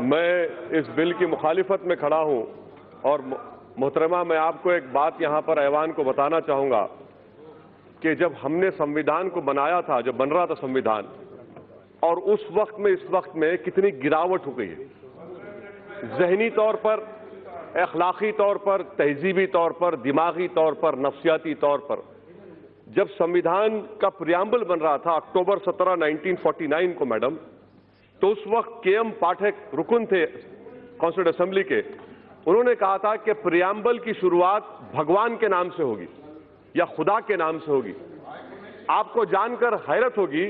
मैं इस बिल की मुखालिफत में खड़ा हूं और मोहतरमा मैं आपको एक बात यहां पर ऐवान को बताना चाहूंगा कि जब हमने संविधान को बनाया था, जब बन रहा था संविधान, और उस वक्त में इस वक्त में कितनी गिरावट हो गई है ज़हनी तौर पर, अखलाकी तौर पर, तहजीबी तौर पर, दिमागी तौर पर, नफ्सियाती तौर पर। जब संविधान का प्रियम्बल बन रहा था अक्टूबर 17, 1949 को मैडम, तो उस वक्त के.एम. पाठक रुकन थे कॉन्स्टिट्यूंट असेंबली के। उन्होंने कहा था कि प्रियम्बल की शुरुआत भगवान के नाम से होगी या खुदा के नाम से होगी। आपको जानकर हैरत होगी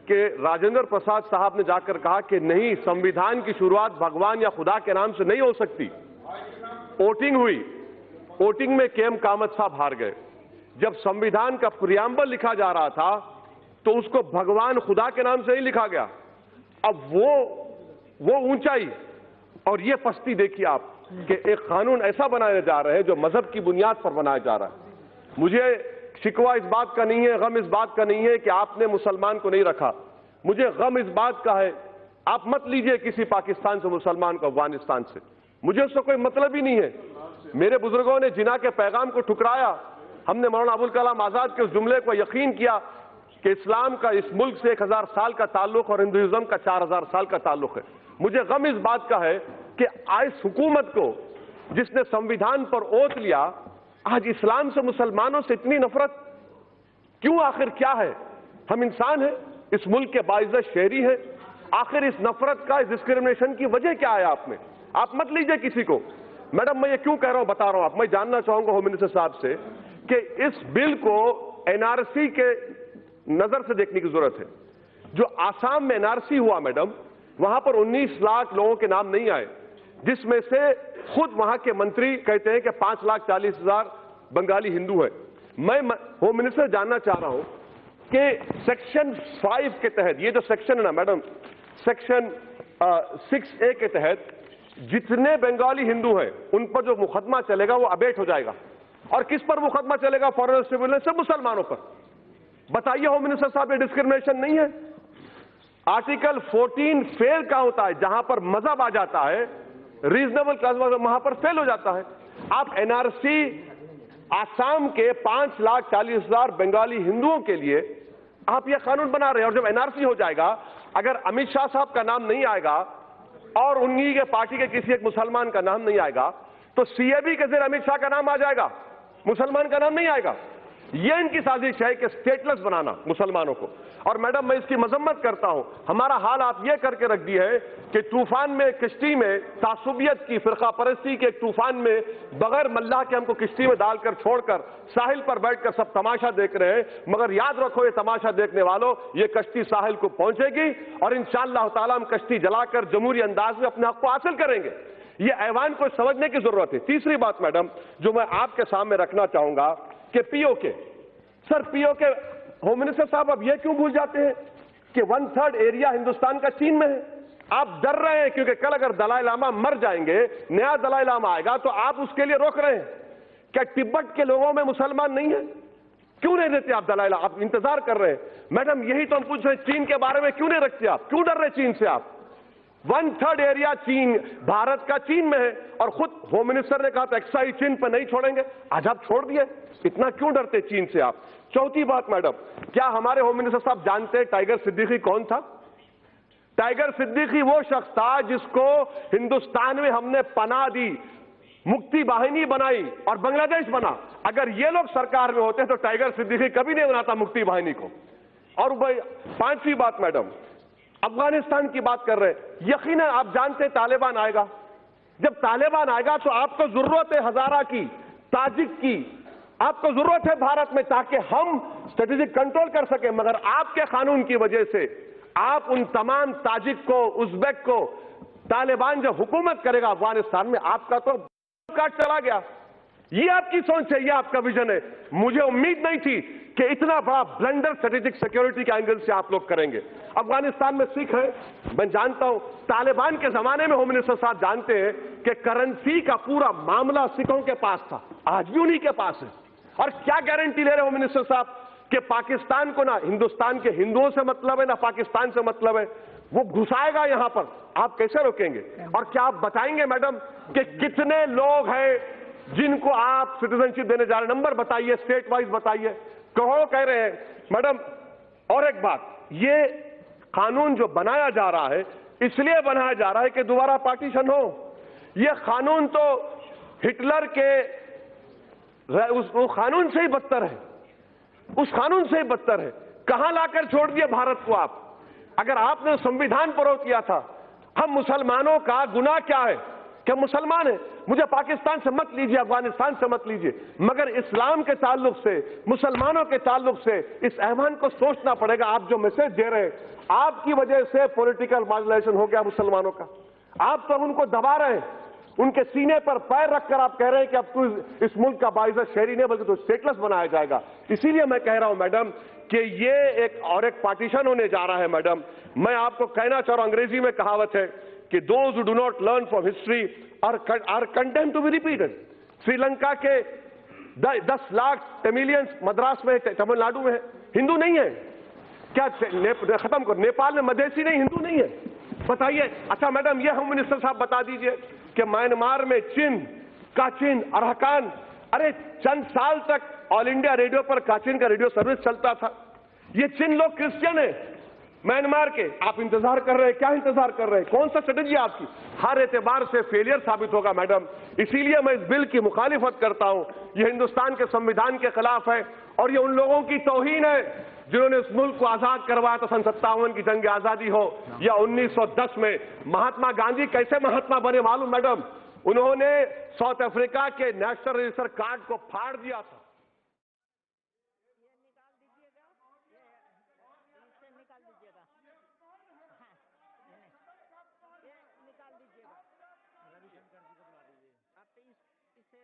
कि राजेंद्र प्रसाद साहब ने जाकर कहा कि नहीं, संविधान की शुरुआत भगवान या खुदा के नाम से नहीं हो सकती। वोटिंग हुई, वोटिंग में के.एम. कामत साहब हार गए। जब संविधान का प्रियम्बल लिखा जा रहा था तो उसको भगवान खुदा के नाम से ही लिखा गया। अब वो ऊंचाई और ये पस्ती देखिए आप कि एक कानून ऐसा बनाया जा रहा है जो मजहब की बुनियाद पर बनाया जा रहा है। मुझे शिकवा इस बात का नहीं है, गम इस बात का नहीं है कि आपने मुसलमान को नहीं रखा। मुझे गम इस बात का है, आप मत लीजिए किसी पाकिस्तान से मुसलमान को, अफगानिस्तान से, मुझे उससे कोई मतलब ही नहीं है। मेरे बुजुर्गों ने जिना के पैगाम को ठुकराया। हमने मौलाना अबुल कलाम आजाद के उस जुमले को यकीन किया कि इस्लाम का इस मुल्क से 1000 साल का ताल्लुक और हिंदुइज्म का 4000 साल का ताल्लुक है। मुझे गम इस बात का है कि इस हुकूमत को, जिसने संविधान पर ओत लिया, आज इस्लाम से, मुसलमानों से इतनी नफरत क्यों? आखिर क्या है? हम इंसान हैं, इस मुल्क के बाइज्जत शहरी हैं। आखिर इस नफरत का, इस डिस्क्रिमिनेशन की वजह क्या है आप में? आप मत लीजिए किसी को। मैडम मैं ये क्यों कह रहा हूं, बता रहा हूं। आप, मैं जानना चाहूंगा होम मिनिस्टर साहब से कि इस बिल को एनआरसी के नजर से देखने की जरूरत है। जो आसाम में एनआरसी हुआ मैडम, वहां पर 19 लाख लोगों के नाम नहीं आए, जिसमें से खुद वहां के मंत्री कहते हैं कि 5,40,000 बंगाली हिंदू हैं। मैं होम मिनिस्टर जानना चाह रहा हूं कि सेक्शन 5 के तहत, ये जो सेक्शन है ना मैडम, सेक्शन 6A के तहत जितने बंगाली हिंदू हैं उन पर जो मुकदमा चलेगा वो अबेट हो जाएगा। और किस पर मुकदमा चलेगा? फॉरेन ट्रिब्यूनल से मुसलमानों पर। बताइए होम मिनिस्टर साहब, ये डिस्क्रिमिनेशन नहीं है? आर्टिकल 14 फेल का होता है, जहां पर मजहब आ जाता है, रीजनेबल क्लास वहां पर फेल हो जाता है। आप एनआरसी आसाम के 5,40,000 बंगाली हिंदुओं के लिए आप यह कानून बना रहे हैं। और जब एनआरसी हो जाएगा, अगर अमित शाह साहब का नाम नहीं आएगा और उन्हीं के पार्टी के किसी एक मुसलमान का नाम नहीं आएगा, तो सीएबी के जरिए अमित शाह का नाम आ जाएगा, मुसलमान का नाम नहीं आएगा। यह इनकी साजिश है कि स्टेटलेस बनाना मुसलमानों को। और मैडम मैं इसकी मजम्मत करता हूं। हमारा हाल आप यह करके रख दी है कि तूफान में, किश्ती में तासुबियत की, फिरका परस्ती के एक तूफान में बगैर मल्लाह के हमको किश्ती में डालकर छोड़कर साहिल पर बैठकर सब तमाशा देख रहे हैं। मगर याद रखो ये तमाशा देखने वालों, ये कश्ती साहिल को पहुंचेगी और इंशाअल्लाह ताला हम कश्ती जलाकर जमहूरी अंदाज में अपने हक को हासिल करेंगे। ये ऐवान को समझने की जरूरत है। तीसरी बात मैडम जो मैं आपके सामने रखना चाहूंगा कि PoK, sir PoK, home minister साहब अब यह क्यों भूल जाते हैं कि 1/3 एरिया हिंदुस्तान का चीन में है? आप डर रहे हैं क्योंकि कल अगर दलाई लामा मर जाएंगे, नया दलाई लामा आएगा, तो आप उसके लिए रोक रहे हैं। क्या तिब्बत के लोगों में मुसलमान नहीं है? क्यों नहीं देते आप दलाई लामा? आप इंतजार कर रहे हैं। मैडम यही तो हम पूछ रहे हैं, चीन के बारे में क्यों नहीं रखते आप? क्यों डर रहे चीन से आप? 1/3 एरिया चीन, भारत का चीन में है। और खुद होम मिनिस्टर ने कहा था एक्साइज चीन पर नहीं छोड़ेंगे, आज आप छोड़ दिए। इतना क्यों डरते चीन से आप? चौथी बात मैडम, क्या हमारे होम मिनिस्टर साहब जानते हैं टाइगर सिद्दीकी कौन था? टाइगर सिद्दीकी वो शख्स था जिसको हिंदुस्तान में हमने पनाह दी, मुक्ति वाहिनी बनाई और बांग्लादेश बना। अगर ये लोग सरकार में होते तो टाइगर सिद्दीकी कभी नहीं बनाता मुक्ति वाहिनी को। और भाई पांचवी बात मैडम, अफगानिस्तान की बात कर रहे हैं। यकीनन आप जानते हैं तालिबान आएगा। जब तालिबान आएगा तो आपको जरूरत है हजारा की, ताजिक की, आपको जरूरत है भारत में, ताकि हम स्ट्रेटेजिक कंट्रोल कर सके। मगर आपके कानून की वजह से आप उन तमाम ताजिक को, उज्बेक को, तालिबान जब हुकूमत करेगा अफगानिस्तान में, आपका तो काट चला गया। ये आपकी सोच है, ये आपका विजन है। मुझे उम्मीद नहीं थी कि इतना बड़ा ब्लंडर स्ट्रेटेजिक सिक्योरिटी के एंगल से आप लोग करेंगे। अफगानिस्तान में सिख है, मैं जानता हूं। तालिबान के जमाने में होम मिनिस्टर साहब जानते हैं कि करेंसी का पूरा मामला सिखों के पास था, आज भी उन्हीं के पास है। और क्या गारंटी ले रहे होम मिनिस्टर साहब कि पाकिस्तान को ना हिंदुस्तान के हिंदुओं से मतलब है, ना पाकिस्तान से मतलब है। वो घुसाएगा यहां पर, आप कैसे रोकेंगे? और क्या आप बताएंगे मैडम कि कितने लोग हैं जिनको आप सिटीजनशिप देने जा रहे हैं? नंबर बताइए, स्टेट वाइज बताइए, करोड़ों कह रहे हैं मैडम। और एक बात, ये कानून जो बनाया जा रहा है इसलिए बनाया जा रहा है कि दोबारा पार्टीशन हो। ये कानून तो हिटलर के उस कानून से ही बदतर है, उस कानून से ही बदतर है। कहां लाकर छोड़ दिए भारत को आप? अगर आपने संविधान पर रोक किया था, हम मुसलमानों का गुनाह क्या है कि मुसलमान है? मुझे पाकिस्तान से मत लीजिए, अफगानिस्तान से मत लीजिए, मगर इस्लाम के ताल्लुक से, मुसलमानों के ताल्लुक से इस ऐवान को सोचना पड़ेगा। आप जो मैसेज दे रहे हैं, आपकी वजह से पॉलिटिकल माइग्रेशन हो गया मुसलमानों का। आप तो उनको दबा रहे हैं, उनके सीने पर पैर रखकर आप कह रहे हैं कि अब तू इस मुल्क का बाइज़्ज़त शहरी नहीं बल्कि तो स्टेटलेस बनाया जाएगा। इसीलिए मैं कह रहा हूं मैडम कि ये एक पार्टीशन होने जा रहा है। मैडम, मैं आपको कहना चाह रहा हूं, अंग्रेजी में कहावत है कि those who do not learn from history are condemned to be repeated. Sri Lanka के 10 लाख तमिलियंस मद्रास में, तमिलनाडु में है, हिंदू नहीं है क्या? खत्म करो, नेपाल में मधेसी नहीं, हिंदू नहीं है, बताइए। अच्छा मैडम, ये होम मिनिस्टर साहब बता दीजिए कि म्यांमार में काचिन, अरहकान, अरे चंद साल तक ऑल इंडिया रेडियो पर काचिन का रेडियो सर्विस चलता था। ये चिन लोग क्रिश्चियन है म्यांमार के, आप इंतजार कर रहे हैं, क्या इंतजार कर रहे हैं? कौन सा स्ट्रेटेजी आपकी? हर एतबार से फेलियर साबित होगा मैडम। इसीलिए मैं इस बिल की मुखालिफत करता हूं। यह हिंदुस्तान के संविधान के खिलाफ है और ये उन लोगों की तौहीन है जिन्होंने इस मुल्क को आजाद करवाया था। सन 57 की जंग आजादी हो या 1910 में महात्मा गांधी कैसे महात्मा बने मालूम मैडम? उन्होंने साउथ अफ्रीका के नेशनल रजिस्टर कार्ड को फाड़ दिया था। निकाल दीजिएगा, रविशंकर जी को बुला दीजिए। आप इसे